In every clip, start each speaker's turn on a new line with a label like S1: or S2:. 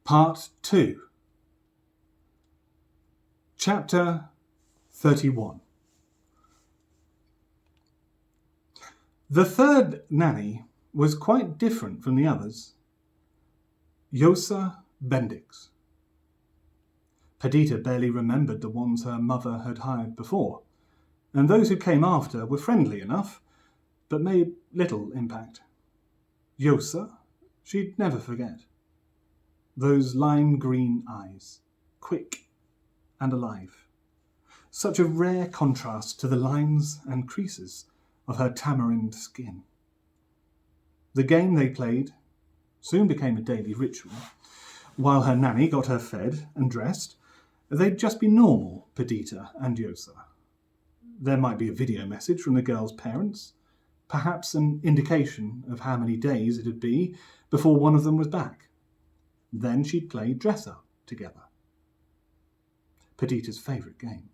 S1: Part 2. Chapter 31. The third nanny was quite different from the others. Yosa Bendix. Perdita barely remembered the ones her mother had hired before, and those who came after were friendly enough, but made little impact. Yosa, she'd never forget. Those lime green eyes, quick and alive. Such a rare contrast to the lines and creases of her tamarind skin. The game they played soon became a daily ritual. While her nanny got her fed and dressed, they'd just be normal, Perdita and Yosa. There might be a video message from the girl's parents, perhaps an indication of how many days it'd be before one of them was back. Then she'd play dress-up together. Perdita's favourite game.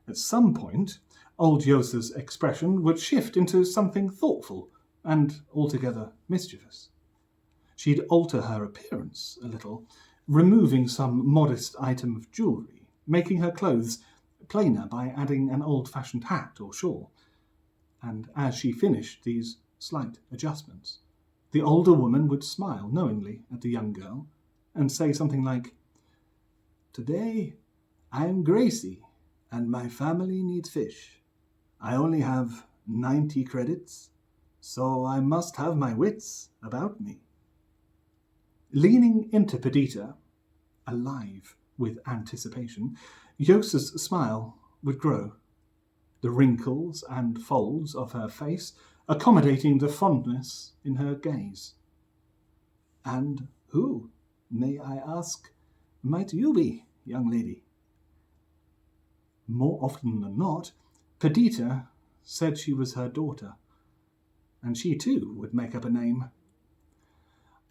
S1: At some point, old Yosa's expression would shift into something thoughtful and altogether mischievous. She'd alter her appearance a little, removing some modest item of jewellery, making her clothes plainer by adding an old-fashioned hat or shawl. And as she finished these slight adjustments, the older woman would smile knowingly at the young girl and say something like, "Today I'm Gracie, and my family needs fish. I only have 90 credits, so I must have my wits about me." Leaning into Perdita, alive with anticipation, Yosa's smile would grow, the wrinkles and folds of her face accommodating the fondness in her gaze. "And who, may I ask, might you be, young lady?" More often than not, Perdita said she was her daughter, and she too would make up a name.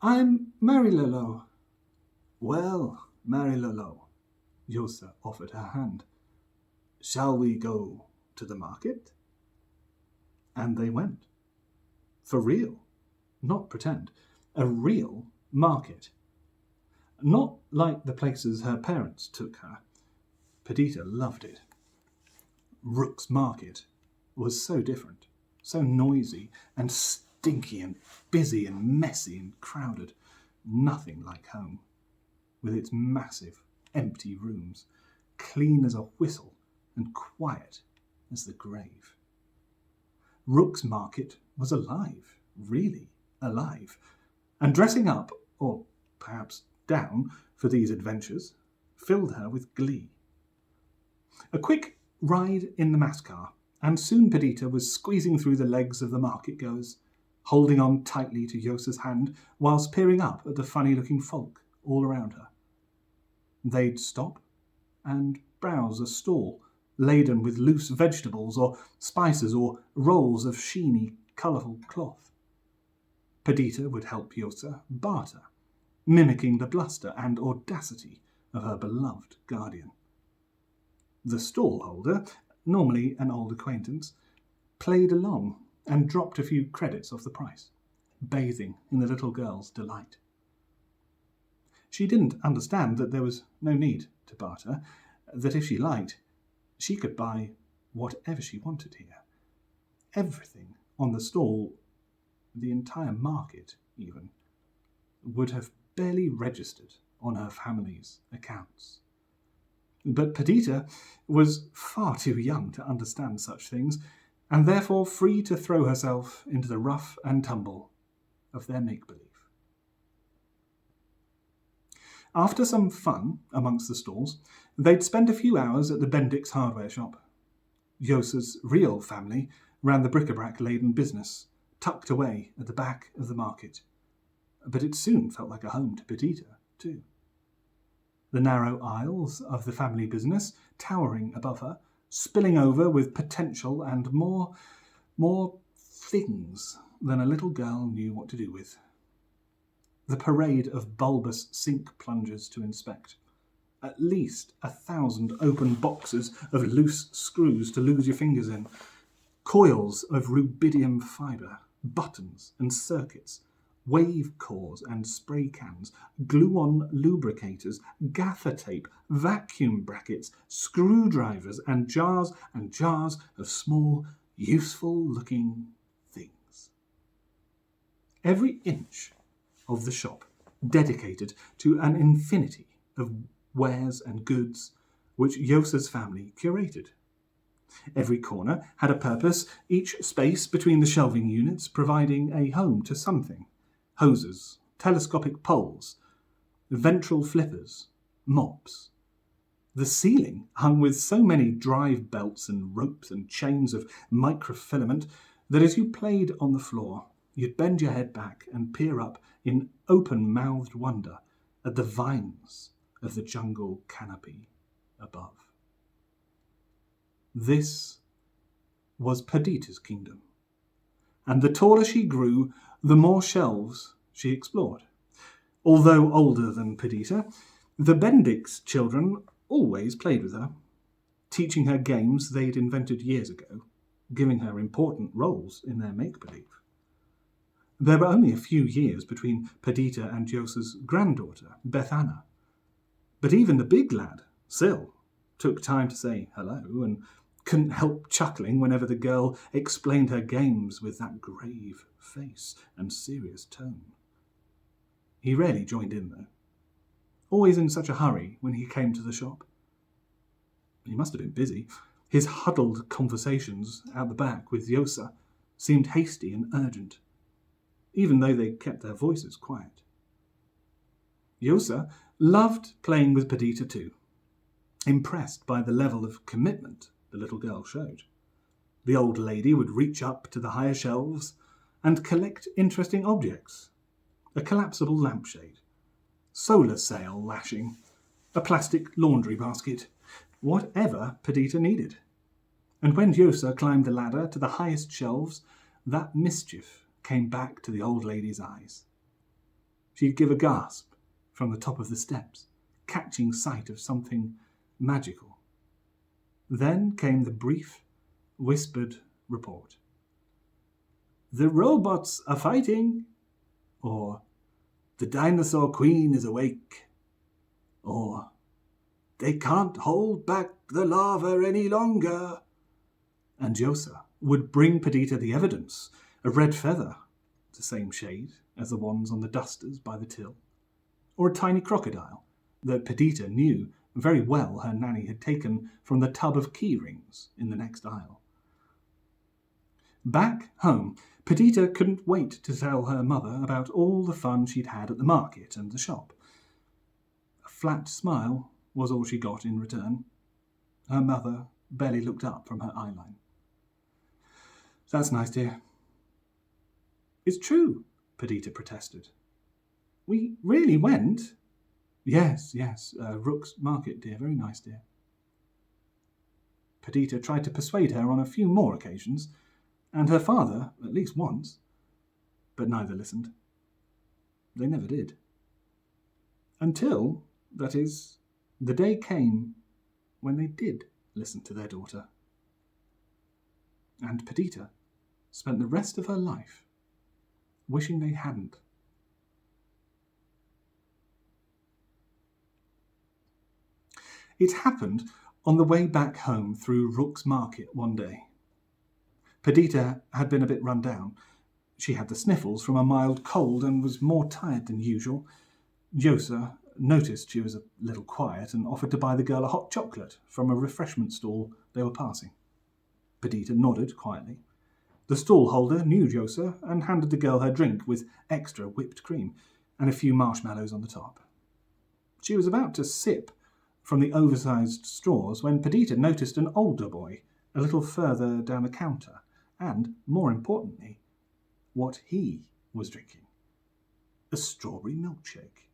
S1: "I'm Marie-Lolo." "Well, Marie-Lolo," Yosa offered her hand. "Shall we go to the market?" And they went. For real, not pretend, a real market. Not like the places her parents took her. Perdita loved it. Rook's Market was so different, so noisy and stinky and busy and messy and crowded. Nothing like home, with its massive, empty rooms, clean as a whistle and quiet as the grave. Rook's Market was alive, really alive, and dressing up, or perhaps down, for these adventures filled her with glee. A quick ride in the mass car, and soon Perdita was squeezing through the legs of the market-goers, holding on tightly to Yosa's hand whilst peering up at the funny-looking folk all around her. They'd stop and browse a stall laden with loose vegetables or spices or rolls of sheeny, colourful cloth. Perdita would help Yosa barter, mimicking the bluster and audacity of her beloved guardian. The stall-holder, normally an old acquaintance, played along and dropped a few credits off the price, bathing in the little girl's delight. She didn't understand that there was no need to barter, that if she liked, she could buy whatever she wanted here. Everything on the stall, the entire market even, would have barely registered on her family's accounts. But Perdita was far too young to understand such things, and therefore free to throw herself into the rough and tumble of their make-believe. After some fun amongst the stalls, they'd spend a few hours at the Bendix hardware shop. Yosa's real family ran the bric-a-brac-laden business, tucked away at the back of the market. But it soon felt like a home to Perdita, too. The narrow aisles of the family business, towering above her, spilling over with potential and more things than a little girl knew what to do with. The parade of bulbous sink plungers to inspect. At least 1,000 open boxes of loose screws to lose your fingers in. Coils of rubidium fibre, buttons and circuits, wave cores and spray cans, glue-on lubricators, gaffer tape, vacuum brackets, screwdrivers, and jars of small, useful-looking things. Every inch of the shop dedicated to an infinity of wares and goods which Yosa's family curated. Every corner had a purpose, each space between the shelving units providing a home to something. Hoses, telescopic poles, ventral flippers, mops. The ceiling hung with so many drive belts and ropes and chains of microfilament that as you played on the floor, you'd bend your head back and peer up in open-mouthed wonder at the vines of the jungle canopy above. This was Perdita's kingdom, and the taller she grew, the more shelves she explored. Although older than Perdita, the Bendix children always played with her, teaching her games they'd invented years ago, giving her important roles in their make-believe. There were only a few years between Perdita and Yosa's granddaughter, Bethanna, but even the big lad, Syl, took time to say hello and couldn't help chuckling whenever the girl explained her games with that grave face and serious tone. He rarely joined in, though, always in such a hurry when he came to the shop. He must have been busy. His huddled conversations out the back with Yosa seemed hasty and urgent, even though they kept their voices quiet. Yosa loved playing with Perdita too, impressed by the level of commitment the little girl showed. The old lady would reach up to the higher shelves and collect interesting objects. A collapsible lampshade, solar sail lashing, a plastic laundry basket, whatever Perdita needed. And when Yosa climbed the ladder to the highest shelves, that mischief came back to the old lady's eyes. She'd give a gasp from the top of the steps, catching sight of something magical. Then came the brief, whispered report. "The robots are fighting," or "The dinosaur queen is awake," or "They can't hold back the lava any longer." And Yosa would bring Perdita the evidence, a red feather, the same shade as the ones on the dusters by the till, or a tiny crocodile that Perdita knew very well her nanny had taken from the tub of key rings in the next aisle. Back home, Perdita couldn't wait to tell her mother about all the fun she'd had at the market and the shop. A flat smile was all she got in return. Her mother barely looked up from her eyeline. "That's nice, dear." "It's true," Perdita protested. "We really went." Yes, Rook's Market, dear. Very nice, dear." Perdita tried to persuade her on a few more occasions, and her father at least once, but neither listened. They never did. Until, that is, the day came when they did listen to their daughter. And Perdita spent the rest of her life wishing they hadn't. It happened on the way back home through Rook's Market one day. Perdita had been a bit run down. She had the sniffles from a mild cold and was more tired than usual. Yosa noticed she was a little quiet and offered to buy the girl a hot chocolate from a refreshment stall they were passing. Perdita nodded quietly. The stall holder knew Yosa and handed the girl her drink with extra whipped cream and a few marshmallows on the top. She was about to sip from the oversized straws when Perdita noticed an older boy a little further down the counter and, more importantly, what he was drinking. A strawberry milkshake,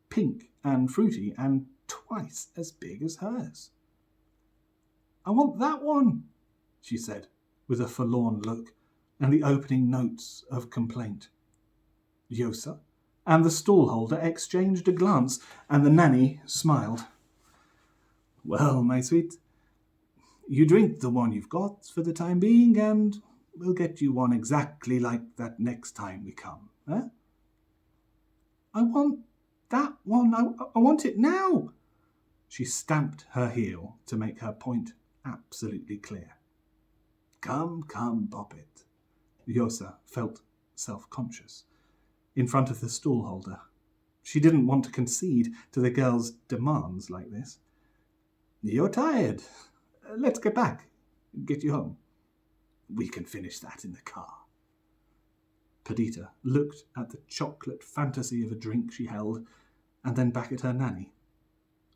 S1: pink and fruity and twice as big as hers. "I want that one," she said, with a forlorn look and the opening notes of complaint. Yosa and the stallholder exchanged a glance, and the nanny smiled. "Well, my sweet, you drink the one you've got for the time being, and we'll get you one exactly like that next time we come, eh?" I want that one. I want it now. She stamped her heel to make her point absolutely clear. Come, Bobbit. Yosa felt self-conscious in front of the stallholder. She didn't want to concede to the girl's demands like this. You're tired. Let's get back. Get you home. We can finish that in the car. Perdita looked at the chocolate fantasy of a drink she held and then back at her nanny.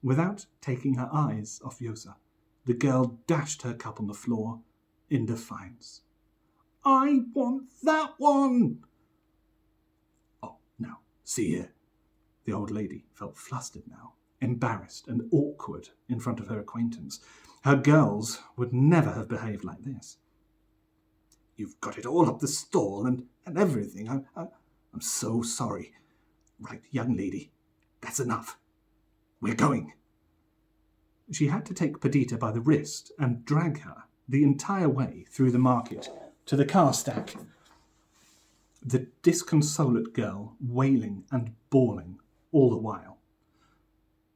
S1: Without taking her eyes off Yosa, the girl dashed her cup on the floor in defiance. I want that one! Oh, now, see here. The old lady felt flustered now, embarrassed and awkward in front of her acquaintance. Her girls would never have behaved like this. You've got it all up the stall and everything. I'm so sorry. Right, young lady, that's enough. We're going. She had to take Perdita by the wrist and drag her the entire way through the market to the car stack. The disconsolate girl wailing and bawling all the while.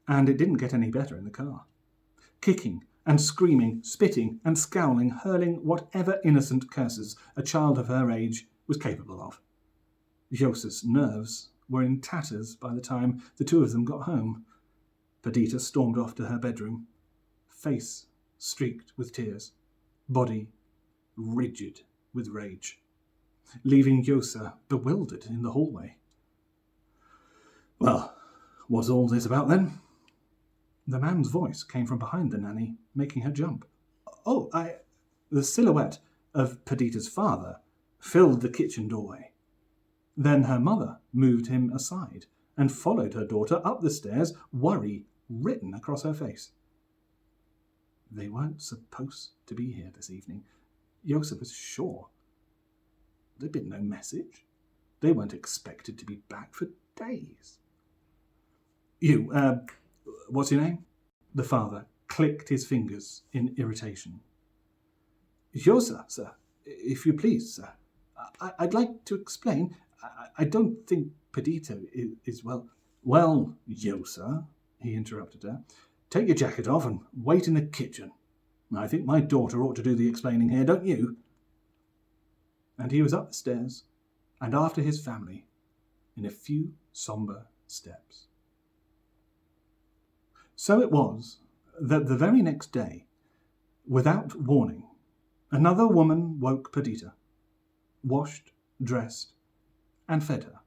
S1: And it didn't get any better in the car. Kicking and screaming, spitting and scowling, hurling whatever innocent curses a child of her age was capable of. Yosa's nerves were in tatters by the time the two of them got home. Perdita stormed off to her bedroom, face streaked with tears, body rigid with rage, leaving Yosa bewildered in the hallway. Well, what's all this about then? The man's voice came from behind the nanny, making her jump. The silhouette of Perdita's father filled the kitchen doorway. Then her mother moved him aside and followed her daughter up the stairs, worry written across her face. They weren't supposed to be here this evening. Yosa was sure. There'd been no message. They weren't expected to be back for days. You, what's your name? The father clicked his fingers in irritation. Yosa, sir, if you please, sir. I'd like to explain. I don't think Perdita is well. Well, Yosa, he interrupted her. Take your jacket off and wait in the kitchen. I think my daughter ought to do the explaining here, don't you? And he was up the stairs and after his family in a few sombre steps. So it was that the very next day, without warning, another woman woke Perdita, washed, dressed, and fed her.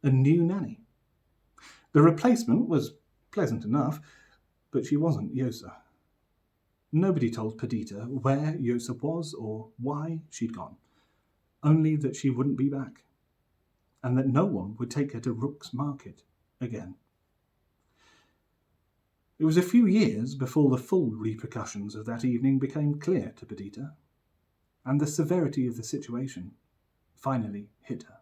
S1: A new nanny. The replacement was pleasant enough, but she wasn't Yosa. Nobody told Perdita where Yosa was or why she'd gone, only that she wouldn't be back, and that no one would take her to Rook's Market again. It was a few years before the full repercussions of that evening became clear to Perdita, and the severity of the situation finally hit her.